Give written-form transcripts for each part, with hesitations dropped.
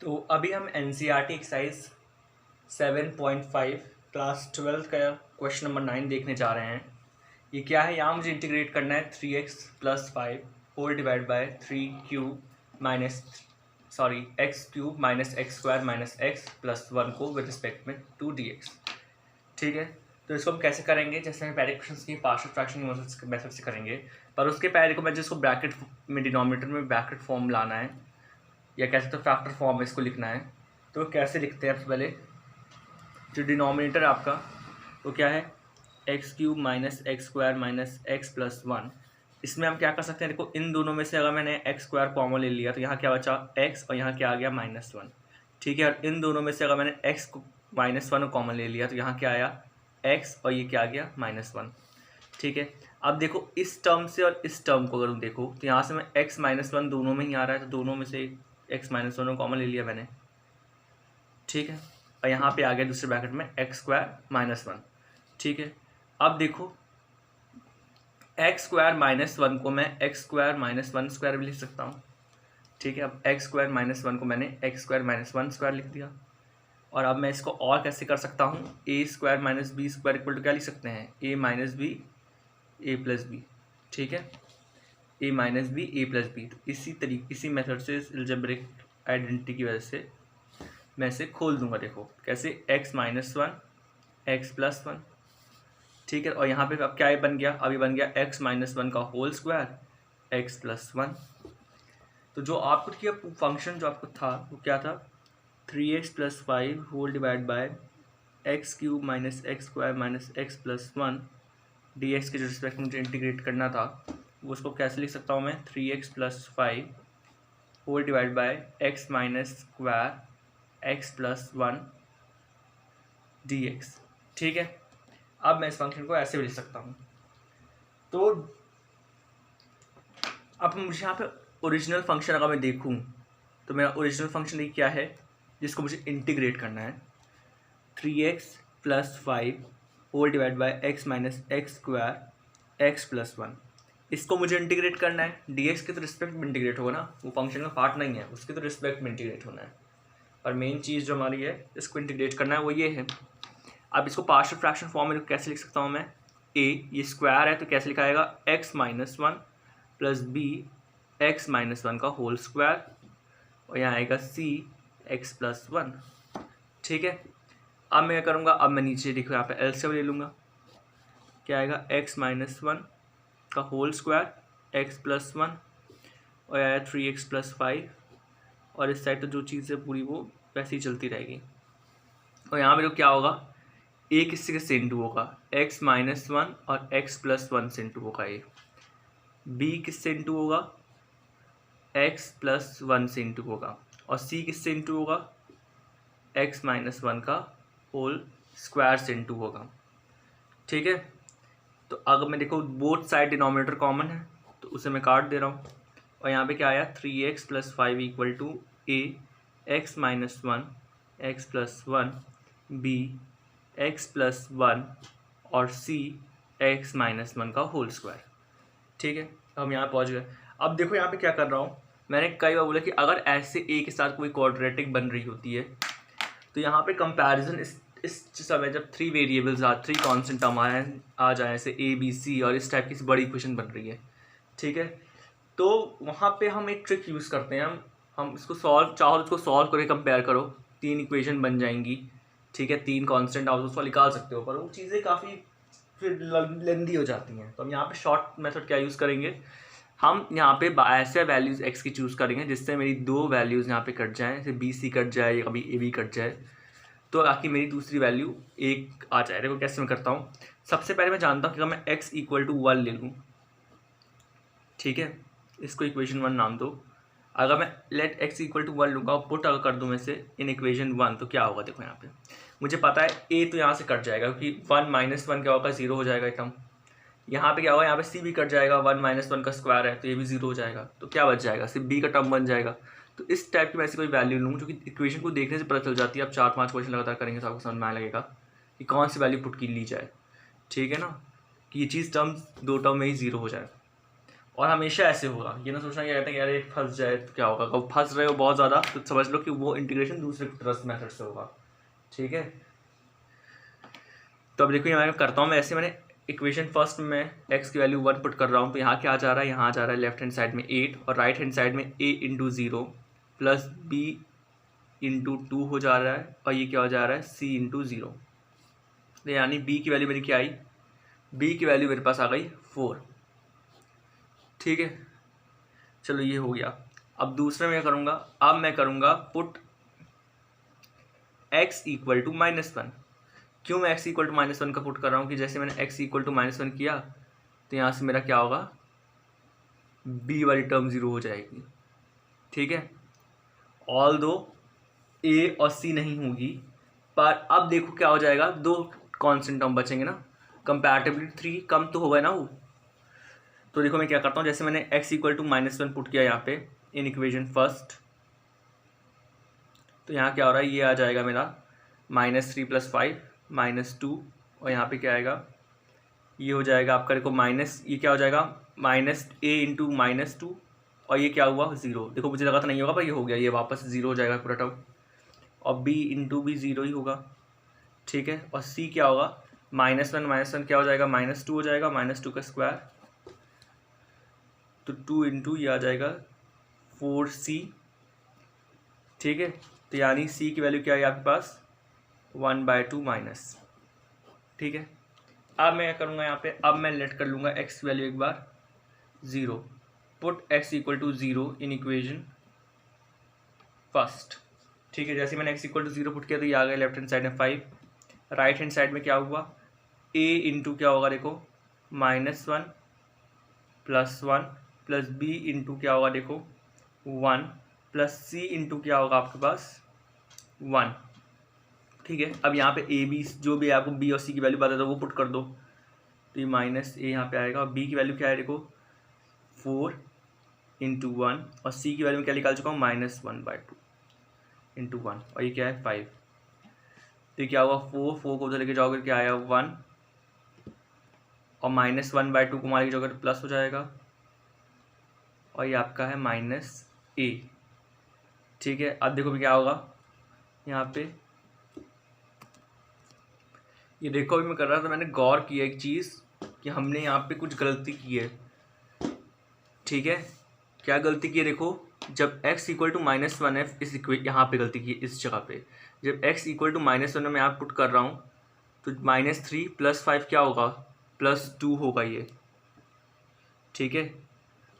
तो अभी हम NCERT एक्सरसाइज 7.5 क्लास 12 का क्वेश्चन नंबर 9 देखने जा रहे हैं। ये क्या है, यहाँ मुझे इंटीग्रेट करना है 3x+5 whole divide by 3 minus X cube minus X square minus X plus 1 को विद रिस्पेक्ट में 2dx। ठीक है, तो इसको हम कैसे करेंगे, जैसे हम पहले क्वेश्चन की पार्शियल फ्रैक्शन मेथड से करेंगे, पर उसके पहले को मैं जिसको ब्रैकेट में डिनोमिनेटर में ब्रैकेट फॉर्म लाना है या कैसे तो फैक्टर फॉर्म में इसको लिखना है। तो कैसे लिखते हैं, सबसे पहले जो डिनोमिनेटर आपका वो क्या है, x cube minus X square minus X plus 1। इसमें हम क्या कर सकते हैं, देखो इन दोनों में से अगर मैंने एक्स स्क्वायर कॉमन ले लिया तो यहाँ क्या बचा एक्स और यहाँ क्या आ गया -1। ठीक है, और इन दोनों में से अगर मैंने एक्स -1 कॉमन ले लिया तो यहाँ क्या आया एक्स और ये क्या आ गया -1। ठीक है, अब देखो इस टर्म से और इस टर्म को अगर देखो तो यहाँ से मैं x -1 दोनों में ही आ रहा है, तो दोनों में से x -1 कॉमन ले लिया मैंने। ठीक है, और यहाँ पे आ गया दूसरे ब्रैकेट में एक्स स्क्वायर -1। ठीक है, अब देखो एक्स स्क्वायर -1 को मैं एक्स स्क्वायर -1 स्क्वायर भी लिख सकता हूँ। ठीक है, अब एक्स स्क्वायर -1 को मैंने एक्स स्क्वायर -1 स्क्वायर लिख दिया। और अब मैं इसको और कैसे कर सकता हूँ, A square minus B square equal to क्या लिख सकते हैं, A minus B A plus B. ठीक है, A minus B A plus B. तो इसी मेथड से अलजेब्रिक आइडेंटिटी की वजह से मैं इसे खोल दूंगा। देखो कैसे, x-1 x प्लस 1। ठीक है, और यहाँ पे अब क्या बन गया, अभी बन गया x-1 का होल स्क्वायर x प्लस 1। तो जो आपको किया फंक्शन जो आपको था वो क्या था, 3x+5 whole divide by X cube minus X square minus X plus 1 dx के जो रिस्पेक्ट मुझे इंटीग्रेट करना था वो उसको कैसे लिख सकता हूँ मैं, 3x+5 whole divide by X minus square X plus 1 dx। ठीक है, अब मैं इस फंक्शन को ऐसे भी लिख सकता हूँ। तो अब मुझे यहाँ पे ओरिजिनल फंक्शन अगर मैं देखूँ तो मेरा ओरिजिनल फंक्शन ये क्या है जिसको मुझे इंटीग्रेट करना है, 3x+5 whole divide by X minus X square X plus 1। इसको मुझे इंटीग्रेट करना है, dx के तो रिस्पेक्ट में इंटीग्रेट होगा ना, वो फंक्शन का पार्ट नहीं है, उसके तो रिस्पेक्ट में इंटीग्रेट होना है। और मेन चीज़ जो हमारी है इसको इंटीग्रेट करना है वो ये है। अब इसको पार्शियल फ्रैक्शन फॉर्म में कैसे लिख सकता हूँ मैं, ये स्क्वायर है तो कैसे लिखा जाएगा, x-1 प्लस बी x-1 का होल स्क्वायर और यहाँ आएगा c x प्लस 1। ठीक है, अब मैं क्या करूँगा, अब मैं नीचे देखो यहाँ पे एलसीएम ले लूँगा, क्या आएगा x-1 का होल स्क्वायर x प्लस 1 और आया 3x+5 और इस साइड तो जो चीज़ है पूरी वो वैसे ही चलती रहेगी। और यहाँ पे तो क्या होगा, a किससे किससे इंटू होगा, x-1 और x प्लस 1 से इंटू होगा, a b किससे इंटू होगा, x प्लस 1 से इंटू होगा, और c किससे इंटू होगा, x-1 का होल स्क्वायर से इंटू होगा। ठीक है, तो अगर मैं देखो बोथ साइड डिनोमिनेटर कॉमन है तो उसे मैं काट दे रहा हूँ और यहाँ पे क्या आया 3x+5 equal to a x-1 x plus 1 b x plus 1 और c x-1 का होल स्क्वायर। ठीक है, हम यहाँ पहुँच गए। अब देखो यहाँ पे क्या कर रहा हूँ, मैंने कई बार बोला कि अगर ऐसे a के साथ कोई क्वाड्रेटिक बन रही होती है तो यहाँ पे कंपैरिजन इस समय जब 3 वेरिएबल्स 3 कांस्टेंट टर्म आ जाए ऐसे a b c और इस टाइप की बड़ी इक्वेशन बन रही है। ठीक है, तो वहाँ पे हम एक ट्रिक यूज़ करते हैं, हम इसको सॉल्व चाहो तो इसको सॉल्व करके कंपेयर करो, 3 इक्वेशन बन जाएंगी। ठीक है, 3 कांस्टेंट आप उसको निकाल सकते हो, पर वो चीज़ें काफ़ी फिर लेंदी हो जाती हैं। तो हम यहाँ पे शॉर्ट मेथड क्या यूज़ करेंगे, हम यहाँ पे ऐसे वैल्यूज़ x की चूज़ करेंगे जिससे मेरी 2 वैल्यूज़ यहाँ पे कट जाएँ, जैसे बी सी कट जाए या कभी ए बी कट जाए, तो ताकि मेरी दूसरी वैल्यू 1 आ जाए। देखो कैसे मैं करता हूँ, सबसे पहले मैं जानता हूँ कि अगर मैं x = 1 ले लूँ, ठीक है, इसको इक्वेशन 1 नाम दो। अगर मैं लेट x = 1 लूँगा और पुट अगर कर दूँ मैं से इन इक्वेशन 1 तो क्या होगा, देखो यहाँ पे मुझे पता है a तो यहाँ से कट जाएगा क्योंकि 1 - 1 क्या होगा, 0 हो जाएगा एकदम। यहाँ पे क्या होगा, यहाँ पे c भी कट जाएगा, 1 - 1 का स्क्वायर है तो ये भी 0 हो जाएगा, तो क्या बच जाएगा, सिर्फ b का टर्म बन जाएगा। तो इस टाइप की मैं ऐसी कोई वैल्यू लूँ जो कि इक्वेशन को देखने से पता चल जाती है। आप 4-5 क्वेश्चन लगातार करेंगे तो आपको समझ में आने लगेगा कि कौन सी वैल्यू पुट की ली जाए। ठीक है ना, कि ये चीज़ 2 टर्म में ही 0 हो जाए। और हमेशा ऐसे होगा, ये ना सोचना क्या कहते हैं कि यार ये फंस जाए तो क्या होगा। अगर फंस रहे हो बहुत ज़्यादा तो समझ लो कि वो इंटीग्रेशन दूसरे ट्रस्ट मेथड से होगा, ठीक है। तो अब देखो यहाँ करता हूँ मैं ऐसे, मैंने इक्वेशन फर्स्ट में x की वैल्यू 1 पुट कर रहा हूँ, तो यहाँ क्या आ जा रहा है, यहाँ आ जा रहा है लेफ्ट हैंड साइड में 8 और राइट हैंड साइड में a into 0 plus b into 2 हो जा रहा है, और ये क्या हो जा रहा है c इंटू 0। तो यानी b की वैल्यू मेरी क्या आई, b की वैल्यू मेरे पास आ गई 4, ठीक है। चलो ये हो गया। अब दूसरे में करूँगा, अब मैं करूँगा पुट x इक्वल टू -1। क्यों मैं x इक्वल टू -1 का पुट कर रहा हूँ कि जैसे मैंने x इक्वल टू -1 किया तो यहाँ से मेरा क्या होगा, b वाली टर्म 0 हो जाएगी, ठीक है। ऑल दो a और c नहीं होगी, पर अब देखो क्या हो जाएगा, दो कांस्टेंट टर्म बचेंगे ना, कंपैरेटिवली 3 कम तो होगा ना वो। तो देखो मैं क्या करता हूँ, जैसे मैंने x इक्वल टू -1 पुट किया यहाँ पे इन इक्वेशन फर्स्ट, तो यहाँ क्या हो रहा है, ये आ जाएगा मेरा -3 + 5 -2, और यहाँ पे क्या आएगा, ये हो जाएगा आपका देखो माइनस, ये क्या हो जाएगा -a इंटू -2, और ये क्या हुआ 0। देखो मुझे लगा था नहीं होगा पर ये हो गया, ये वापस 0 हो जाएगा पूरा टर्म, और b इंटू भी 0 ही होगा, ठीक है। और c क्या होगा, -1 क्या हो जाएगा, -2 हो जाएगा, -2 का स्क्वायर, तो 2 इंटू ये आ जाएगा 4c, ठीक है। तो यानी c की वैल्यू क्या है आपके पास 1/2 माइनस, ठीक है। अब मैं क्या करूँगा यहाँ पे, अब मैं लेट कर लूँगा x की वैल्यू एक बार 0, put x equal to 0 in equation first, ठीक है। जैसे मैंने x इक्वल टू 0 पुट किया तो ये आ गया लेफ्ट हैंड साइड में 5, राइट हैंड साइड में क्या हुआ, a इंटू क्या होगा देखो -1 + 1 प्लस b इंटू क्या होगा देखो 1 प्लस c इंटू क्या होगा आपके पास 1, ठीक है। अब यहाँ पे ए बी जो भी आपको बी और सी की वैल्यू बता दो वो पुट कर दो, तो ये -a यहाँ पे आएगा, और बी की वैल्यू क्या है देखो 4 इंटू 1, और सी की वैल्यू में क्या निकाल चुका हूँ -1/2 इंटू 1, और ये क्या है 5। तो ये क्या हुआ 4 को उधर लेके जाओगे क्या आया 1, और -1/2 को मार के जाओगे तो प्लस हो जाएगा, और ये आपका है -a, ठीक है। अब देखो भी क्या होगा यहाँ पे, ये देखो अभी मैं कर रहा था, मैंने गौर किया एक चीज़ कि हमने यहाँ पे कुछ गलती की है, ठीक है। क्या गलती की है देखो, जब x इक्वल टू -1 है इस यहाँ पे गलती की है इस जगह पे, जब x इक्वल टू -1 मैं यहाँ पुट कर रहा हूँ तो -3 + 5 क्या होगा +2 होगा ये, ठीक है।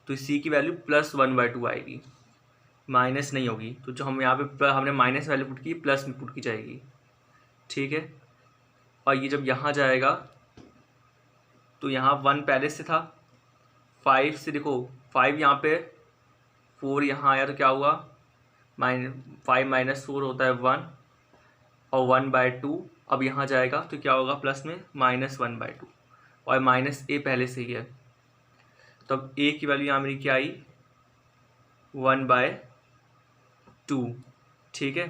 तो c की वैल्यू +1/2 आएगी, माइनस नहीं होगी। तो जो हम यहाँ पे हमने माइनस वैल्यू पुट की प्लस में पुट की जाएगी, ठीक है। और ये जब यहाँ जाएगा तो यहाँ 1 पहले से था, 5 से देखो 5 यहाँ पे 4 यहाँ आया तो क्या हुआ -5 - 4 होता है 1, और 1/2 अब यहाँ जाएगा तो क्या होगा प्लस में -1/2, और -a पहले से ही है, तो अब a की वैल्यू यहाँ मेरी क्या आई 1/2, ठीक है।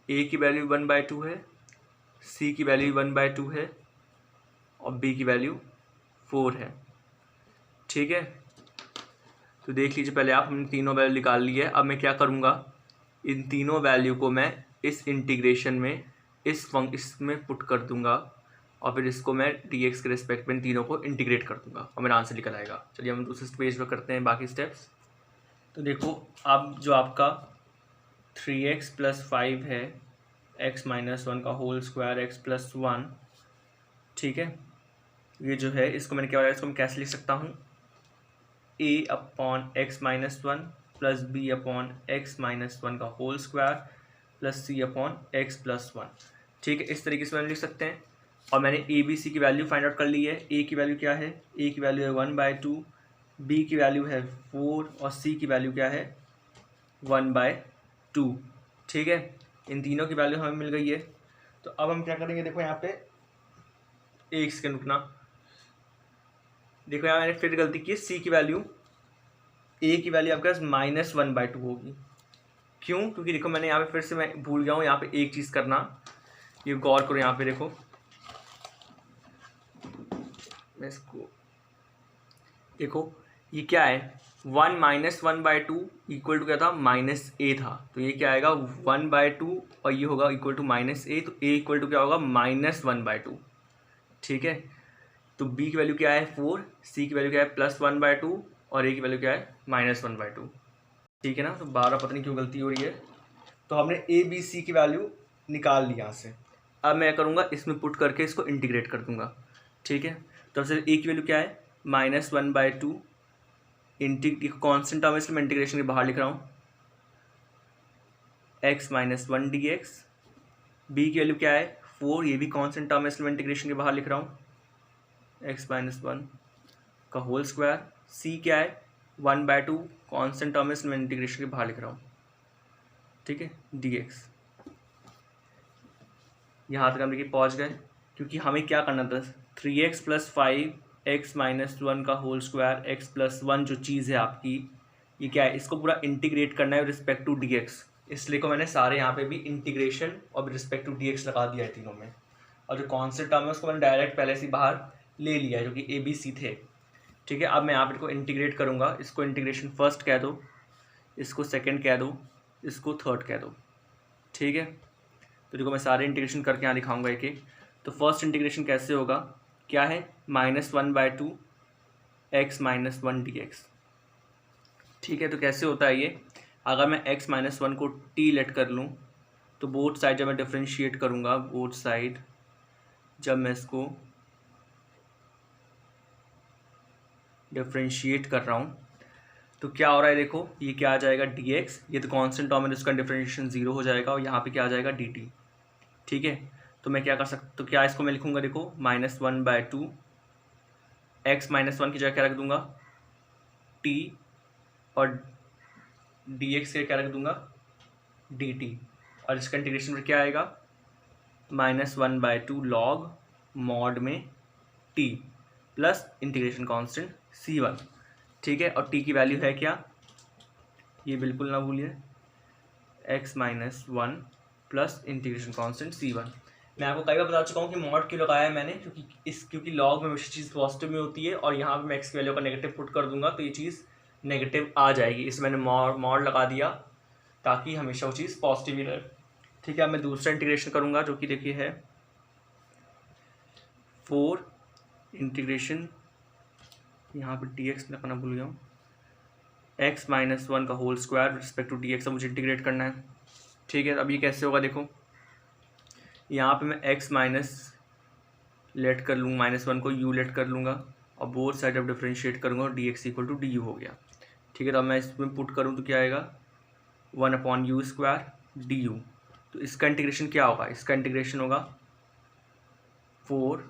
a की वैल्यू 1/2 है, c की वैल्यू 1/2 है, और b की वैल्यू 4 है, ठीक है। तो देख लीजिए पहले आप, हमने तीनों वैल्यू निकाल ली है। अब मैं क्या करूँगा, इन तीनों वैल्यू को मैं इस इंटीग्रेशन में इसमें पुट कर दूंगा, और फिर इसको मैं dx के रिस्पेक्ट में इन तीनों को इंटीग्रेट कर दूंगा और मेरा आंसर निकल आएगा। चलिए हम दूसरे पेज पर करते हैं बाकी स्टेप्स। तो देखो अब जो आपका 3x + 5 है, x - 1 का होल स्क्वायर x + 1, ठीक है। ये जो है इसको मैंने क्या, इसको मैं कैसे लिख सकता हूँ, a/x - 1 प्लस b/x - 1 का होल स्क्वायर प्लस c/x + 1, ठीक है। इस तरीके से मैंने लिख सकते हैं। और मैंने a b c की वैल्यू फाइंड आउट कर ली है। a की वैल्यू क्या है, a की वैल्यू है 1/2, b की वैल्यू है 4, और c की वैल्यू क्या है 1/2, ठीक है। इन तीनों की वैल्यू हमें मिल गई है। तो अब हम क्या करेंगे, देखो यहाँ पे एक सेकंड रुकना, देखो यहाँ मैंने फिर गलती की है, c की वैल्यू a की वैल्यू आपके पास -1/2 होगी। क्यों, क्योंकि देखो मैंने यहाँ पे फिर से मैं भूल गया हूँ यहाँ पे एक चीज़ करना, ये गौर करो यहाँ पे देखो, मैं इसको देखो ये क्या है, 1 माइनस 1/2 इक्वल टू क्या था, -a था, तो ये क्या आएगा 1/2 और ये होगा इक्वल टू -a, तो a इक्वल टू क्या होगा -1/2। ठीक है, तो b की वैल्यू क्या है 4, c की वैल्यू क्या है +1/2 और a की वैल्यू क्या है -1/2। ठीक है ना, तो 12 पता नहीं क्यों गलती हो रही है। तो हमने a b c की वैल्यू निकाल ली यहाँ से। अब मैं करूँगा इसमें पुट करके इसको इंटीग्रेट कर दूंगा। ठीक है, तो सबसे a की वैल्यू क्या है -1/2, कॉन्स्टेंट टर्म है इसलिए मैं इंटीग्रेशन के बाहर लिख रहा हूँ, x - 1 dx। b की वैल्यू क्या है 4, ये भी कॉन्स्टेंट टर्म है इसलिए मैं इंटीग्रेशन के बाहर लिख रहा हूँ, x - 1 का होल स्क्वायर। c क्या है 1/2, कॉन्स्टेंट टर्म है इसलिए मैं इंटीग्रेशन के बाहर लिख रहा हूँ। ठीक है, dx। यहाँ तक हम देखिए पहुँच गए, क्योंकि हमें क्या करना था 3x + 5x - 1 का होल स्क्वायर x + 1 जो चीज़ है आपकी, ये क्या है, इसको पूरा इंटीग्रेट करना है रिस्पेक्ट टू dx। इसलिए को मैंने सारे यहाँ पे भी इंटीग्रेशन और रिस्पेक्ट टू dx लगा दिया है तीनों में, और जो कॉन्स्टेंट टर्म है उसको मैंने डायरेक्ट पहले से बाहर ले लिया है जो कि a b c थे। ठीक है, अब मैं यहाँ पर इसको इंटीग्रेट करूँगा, इसको इंटीग्रेशन फर्स्ट कह दो, इसको सेकेंड कह दो, इसको थर्ड कह दो। ठीक है, तो देखो मैं सारे इंटीग्रेशन करके यहाँ दिखाऊंगा एक एक। तो फर्स्ट इंटीग्रेशन कैसे होगा, क्या है -1/2 x - 1 dx। ठीक है, तो कैसे होता है ये, अगर मैं x - 1 को t लेट कर लूँ तो बोथ साइड जब मैं डिफ्रेंशिएट करूँगा, बोथ साइड जब मैं इसको डिफ्रेंशिएट कर रहा हूँ तो क्या हो रहा है, देखो ये क्या आ जाएगा dx, ये तो कांस्टेंट टर्म है, इसका डिफरेंशिएशन 0 हो जाएगा, और यहाँ पे क्या आ जाएगा dt। ठीक है, तो मैं क्या कर सकता, तो क्या इसको मैं लिखूँगा, देखो -1/2 x - 1 की जगह क्या रख दूंगा t, और dx के क्या रख दूंगा dt, और इसका इंटीग्रेशन में क्या आएगा -1/2 log मॉड में t plus integration constant c1। ठीक है, और t की वैल्यू है क्या, ये बिल्कुल ना भूलिए, x - 1 plus integration constant c1। मैं आपको कई बार बता चुका हूँ कि मॉड क्यों लगाया है मैंने, क्योंकि लॉग में हमेशा चीज़ पॉजिटिव में होती है, और यहाँ पे मैं एक्स की वैल्यू का नेगेटिव पुट कर दूंगा तो ये चीज़ नेगेटिव आ जाएगी, इसमें मैंने मॉड लगा दिया ताकि हमेशा वो चीज़ पॉजिटिव ही रहे। ठीक है, अब मैं दूसरा इंटीग्रेशन करूँगा जो कि देखिए है 4 इंटीग्रेशन, यहाँ पर dx लगाना भूल गया हूँ, x - 1 का whole square respect to dx मुझे इंटीग्रेट करना है। ठीक है, अब ये कैसे होगा, देखो यहाँ पे मैं x माइनस लेट कर लूँ, -1 को u लेट कर लूँगा, और बोथ साइड अब डिफ्रेंशिएट करूँगा और dx = du हो गया। ठीक है, तो अब मैं इसमें पुट करूँ तो क्या आएगा 1/u² du। तो इसका इंटीग्रेशन क्या होगा, इसका इंटीग्रेशन होगा 4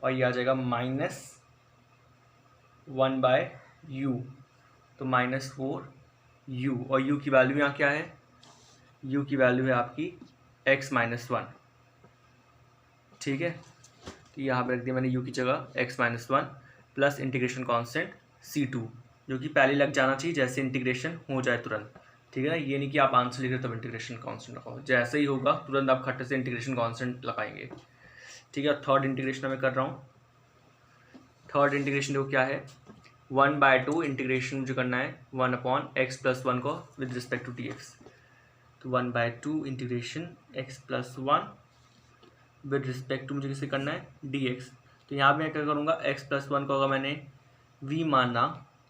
और ये आ जाएगा -1/u, तो -4u, और u की वैल्यू यहाँ क्या है, u की वैल्यू है आपकी x - 1। ठीक है, तो यहाँ पे रख दिया मैंने u की जगह x - 1 plus integration constant c2, जो कि पहले लग जाना चाहिए जैसे इंटीग्रेशन हो जाए तुरंत। ठीक है ना, ये नहीं कि आप आंसर लिख रहे हो तब इंटीग्रेशन कांस्टेंट लगाओ, जैसे ही होगा तुरंत आप खट्टे से इंटीग्रेशन कांस्टेंट लगाएंगे। ठीक है, थर्ड इंटीग्रेशन मैं कर रहा हूँ। थर्ड इंटीग्रेशन देखो क्या है 1/2 इंटीग्रेशन मुझे करना है 1/x + 1 को विद रिस्पेक्ट टू dx, तो 1/2 integration x + 1 with respect to मुझे किसे करना है dx। तो यहाँ पे मैं क्या करूँगा x + 1 को अगर मैंने v माना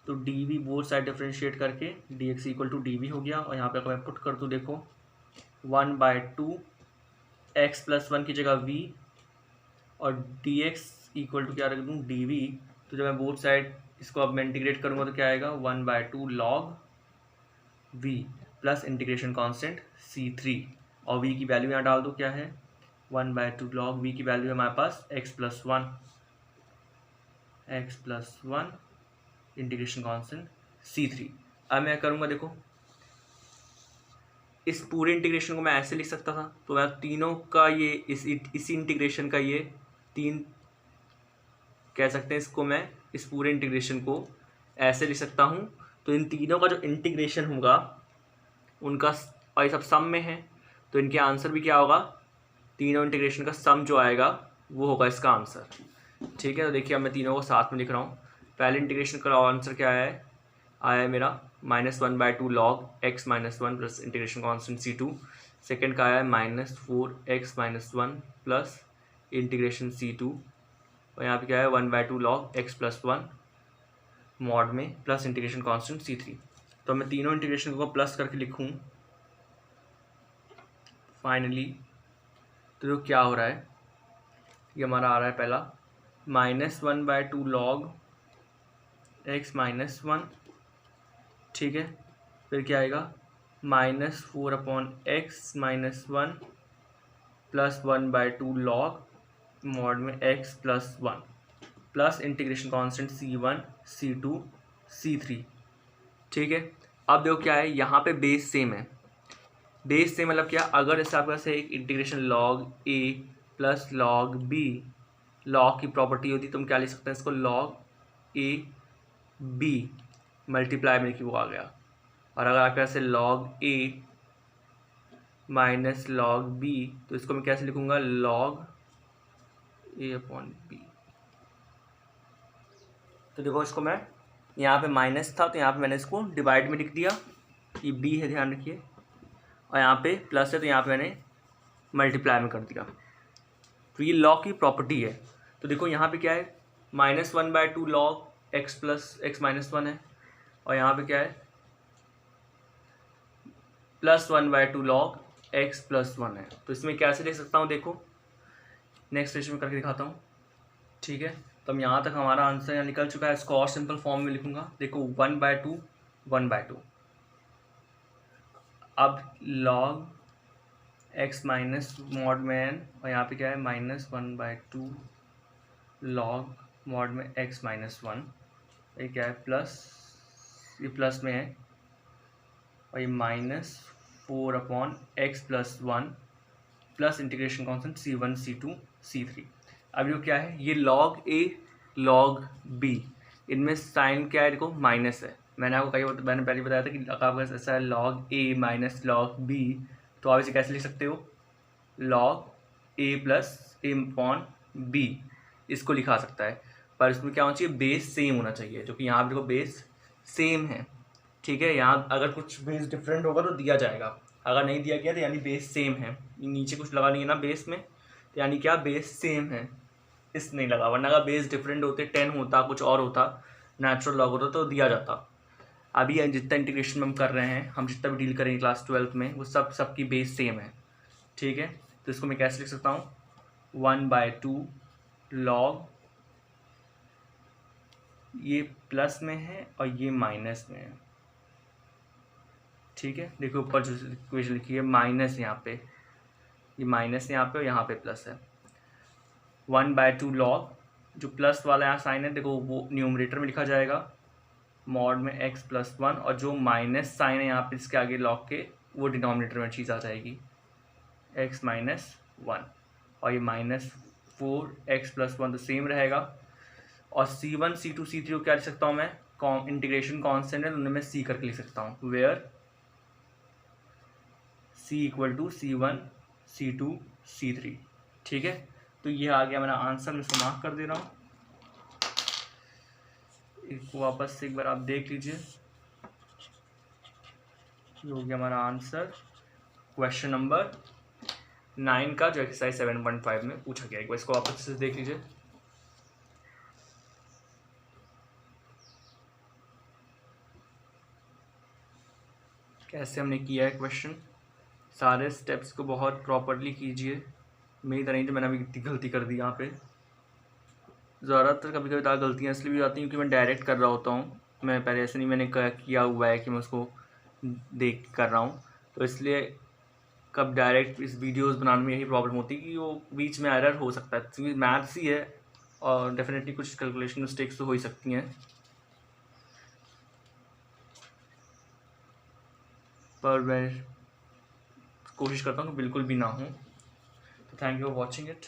तो dv बोथ साइड डिफ्रेंशिएट करके dx = dv हो गया, और यहाँ पे अगर मैं पुट कर दूँ देखो 1/2 x + 1 की जगह v और dx = क्या रख दूँ dv। तो जब मैं बोथ साइड इसको अब मैं इंटीग्रेट करूँगा तो क्या आएगा 1/2 log v plus integration constant c3, और v की वैल्यू यहाँ डाल दो, क्या है 1/2 log v की वैल्यू है हमारे पास x + 1 इंटीग्रेशन कांस्टेंट c3। अब मैं करूँगा, देखो इस पूरे इंटीग्रेशन को मैं ऐसे लिख सकता था, तो मैं तीनों का ये इसी इंटीग्रेशन का ये तीन कह सकते हैं, इसको मैं इस पूरे इंटीग्रेशन को ऐसे लिख सकता हूँ। तो इन तीनों का जो इंटीग्रेशन होगा उनका, और ये सब सम में है तो इनके आंसर भी क्या होगा, तीनों इंटीग्रेशन का सम जो आएगा वो होगा इसका आंसर। ठीक है, तो देखिए अब मैं तीनों को साथ में लिख रहा हूँ, पहले इंटीग्रेशन का आंसर क्या आया है मेरा -1/2 log x - 1 plus integration constant C2। Second का आया है -4x - 1 प्लस इंटीग्रेशन C2, और यहाँ पे क्या है 1/2 log x + 1 मॉड में प्लस इंटीग्रेशन कॉन्स्टेंट C3। तो मैं तीनों इंटीग्रेशन को प्लस करके लिखूँ फाइनली, तो जो क्या हो रहा है, ये हमारा आ रहा है पहला -1/2 log x - 1, ठीक है। फिर क्या आएगा -4/x - 1 प्लस 1/2 log मॉड में x + 1 plus integration constant C1 C2 C3, ठीक है। अब देखो क्या है, यहाँ पे बेस सेम है। बेस सेम मतलब क्या, अगर जैसे आपके पास एक integration log a plus log b log की प्रॉपर्टी होती तो हम क्या लिख सकते हैं इसको, log a b मल्टीप्लाई में कि वो आ गया। और अगर आपके पास log a minus log b, तो इसको मैं कैसे लिखूंगा, log a/b। तो देखो इसको मैं यहाँ पे माइनस था तो यहाँ पे मैंने इसको डिवाइड में लिख दिया, ये b है ध्यान रखिए, और यहाँ पे प्लस है तो यहाँ पे मैंने मल्टीप्लाई में कर दिया। तो ये log की प्रॉपर्टी है। तो देखो यहाँ पे क्या है -1/2 log x + x - 1 है, और यहाँ पे क्या है +1/2 log x + 1 है। तो इसमें कैसे लिख सकता हूँ, देखो नेक्स्ट स्टेज में करके दिखाता हूँ, ठीक है। तो हम यहाँ तक हमारा आंसर यहाँ निकल चुका है। इसको और सिंपल फॉर्म में लिखूंगा, देखो 1/2 1/2, अब log x माइनस मॉड में n, और यहाँ पे क्या है -1/2 log मॉड में x - 1, ये क्या है प्लस, ये प्लस में है, और ये -4/x + 1 plus integration constant C1 C2 C3। अब ये क्या है, ये log a log b, इनमें साइन क्या है, देखो माइनस है। मैंने पहले बताया था कि अगर आपके पास ऐसा है log a minus log b, तो आप इसे कैसे लिख सकते हो, log a + a/b, इसको लिखा सकता है। पर इसमें क्या होना चाहिए, बेस सेम होना चाहिए, जो कि यहाँ पे देखो बेस सेम है, ठीक है। यहाँ अगर कुछ बेस डिफरेंट होगा तो दिया जाएगा, अगर नहीं दिया गया तो यानी बेस सेम है। नीचे कुछ लगा नहीं है ना बेस में, तो यानी क्या बेस सेम है, इस नहीं लगा। वरना अगर बेस डिफरेंट होते 10 होता, कुछ और होता, नेचुरल लॉग होता, तो दिया जाता। अभी जितना इंटीग्रेशन में हम कर रहे हैं, हम जितना भी डील करेंगे क्लास 12 में, वो सबकी बेस सेम है, ठीक है। तो इसको मैं कैसे लिख सकता हूँ, 1/2 log, ये प्लस में है और ये माइनस में है, ठीक है। देखो ऊपर जो इक्वेशन लिखी है माइनस, यहाँ पे ये माइनस यहाँ पे और यहाँ पे प्लस है। 1/2 log, जो प्लस वाला यहाँ साइन है देखो वो न्यूमरेटर में लिखा जाएगा मॉड में x + 1, और जो माइनस साइन है यहाँ पे इसके आगे log के, वो डिनोमिनेटर में चीज़ आ जाएगी x - 1, और ये -4x + 1 तो सेम रहेगा। और C1 C2 C3 को क्या लिख सकता हूँ मैं, इंटीग्रेशन कॉन्स्टेंट है तो उन्हें मैं C करके लिख सकता हूँ, where C = C1 C2 C3, ठीक है। तो ये आ गया मेरा आंसर, मैं इसको मार्क कर दे रहा हूँ। इसको वापस से एक बार आप देख लीजिए, ये हो गया हमारा आंसर क्वेश्चन नंबर 9 का, जो एक्सरसाइज 7.5 में पूछा गया। एक बार इसको वापस से देख लीजिए। कैसे हमने किया है क्वेश्चन, सारे स्टेप्स को बहुत प्रॉपरली कीजिए। मेरी तरह नहीं, तो मैंने अभी इतनी गलती कर दी यहाँ पे। ज़्यादातर कभी कभी गलतियाँ इसलिए भी आती हैं क्योंकि मैं डायरेक्ट कर रहा होता हूँ, मैं पहले ऐसे नहीं मैंने किया हुआ है कि मैं उसको देख कर रहा हूँ, तो इसलिए कब डायरेक्ट इस वीडियोस बनाने में यही प्रॉब्लम होती है कि वो बीच में एरर हो सकता है, क्योंकि मैथ्स ही है और डेफिनेटली कुछ कैलकुलेशन मिस्टेक्स तो हो ही सकती हैं, पर मैं कोशिश करता हूँ कि बिल्कुल भी ना हो। तो thank you for watching it.